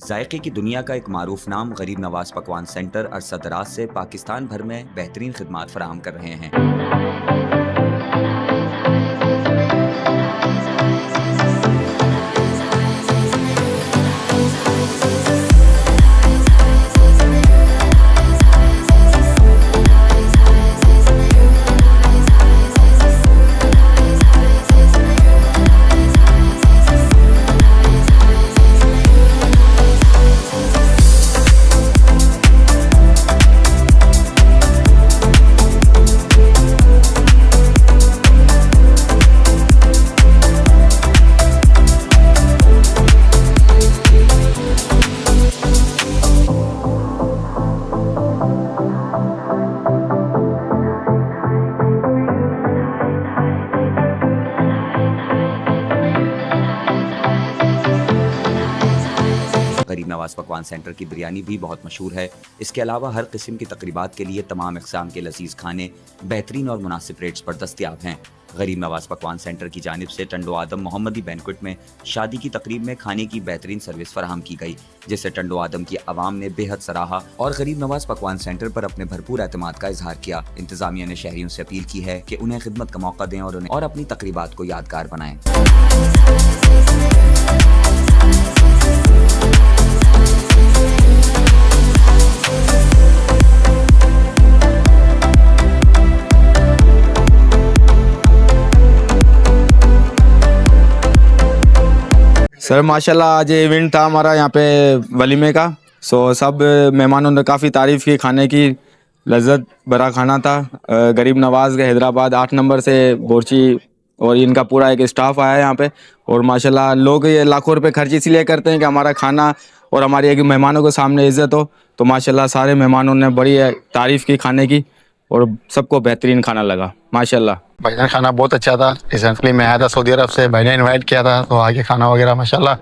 जायके की दुनिया का एक मारूफ नाम गरीब नवाज पकवान सेंटर अरसदराज से पाकिस्तान भर में बेहतरीन खिदमात फराहम कर रहे हैं। गरीब नवाज पकवान सेंटर की बिरयानी भी बहुत मशहूर है। इसके अलावा हर किस्म की तकरीबात के लिए तमाम इक़साम के लजीज खाने बेहतरीन और मुनासिब रेट्स पर दस्तयाब हैं। गरीब नवाज पकवान सेंटर की जानिब से टंडो आदम मोहम्मदी बैंक्वेट में शादी की तकरीब में खाने की बेहतरीन सर्विस फराहम की गई, जिसे टंडो आदम की आवाम ने बेहद सराहा और गरीब नवाज पकवान सेंटर पर अपने भरपूर एतमाद का इजहार किया। इंतजामिया ने शहरियों से अपील की है कि उन्हें खिदमत का मौका दें और अपनी तकरीबात को यादगार बनाएं। सर माशाल्लाह आज इवेंट था हमारा यहाँ पे वलीमे का। सब मेहमानों ने काफ़ी तारीफ़ की, खाने की लज्जत भरा खाना था। गरीब नवाज के हैदराबाद 8 नंबर से बोरची और इनका पूरा एक स्टाफ आया है यहाँ पे। और माशाल्लाह लोग ये लाखों रुपए खर्च इसलिए करते हैं कि हमारा खाना और हमारी एक मेहमानों के सामने इज़्ज़त हो। तो माशाल्लाह सारे मेहमानों ने बड़ी तारीफ़ की खाने की और सबको बेहतरीन खाना लगा माशाल्लाह। भाईजान खाना बहुत अच्छा था। रिसेंटली मैं आया था सऊदी अरब से, भाई ने इन्वाइट किया था, तो आगे खाना वगैरह माशाल्लाह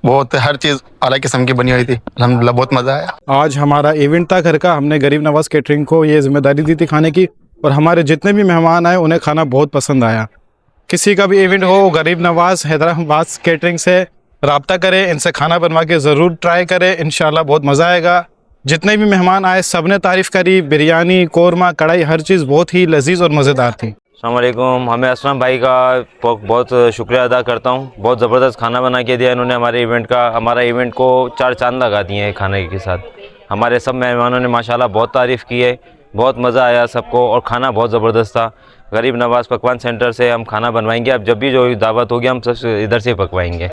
बहुत हर चीज़ अलग किस्म की बनी हुई थी। अल्हम्दुलिल्लाह बहुत मज़ा आया। आज हमारा इवेंट था घर का, हमने गरीब नवाज कैटरिंग को ये जिम्मेदारी दी थी खाने की, और हमारे जितने भी मेहमान आए उन्हें खाना बहुत पसंद आया। किसी का भी इवेंट हो, गरीब नवाज हैदराबाद कैटरिंग से रब्ता करें, इनसे खाना बनवा के ज़रूर ट्राई करें, इंशाल्लाह बहुत मज़ा आएगा। जितने भी मेहमान आए सब ने तारीफ़ करी, बिरयानी, कोरमा, कढ़ाई, हर चीज़ बहुत ही लजीज और मज़ेदार थी। अस्सलाम वालेकुम। हमें असलम भाई का बहुत शुक्रिया अदा करता हूँ। बहुत ज़बरदस्त खाना बना के दिया इन्होंने हमारे इवेंट का। हमारा इवेंट को 4 चांद लगा दिए हैं खाने के साथ। हमारे सब मेहमानों ने माशाल्लाह बहुत तारीफ़ की है, बहुत मज़ा आया सबको और खाना बहुत ज़बरदस्त था। गरीब नवाज पकवान सेंटर से हम खाना बनवाएंगे। अब जब भी जो दावत होगी हम सब इधर से पकवाएंगे।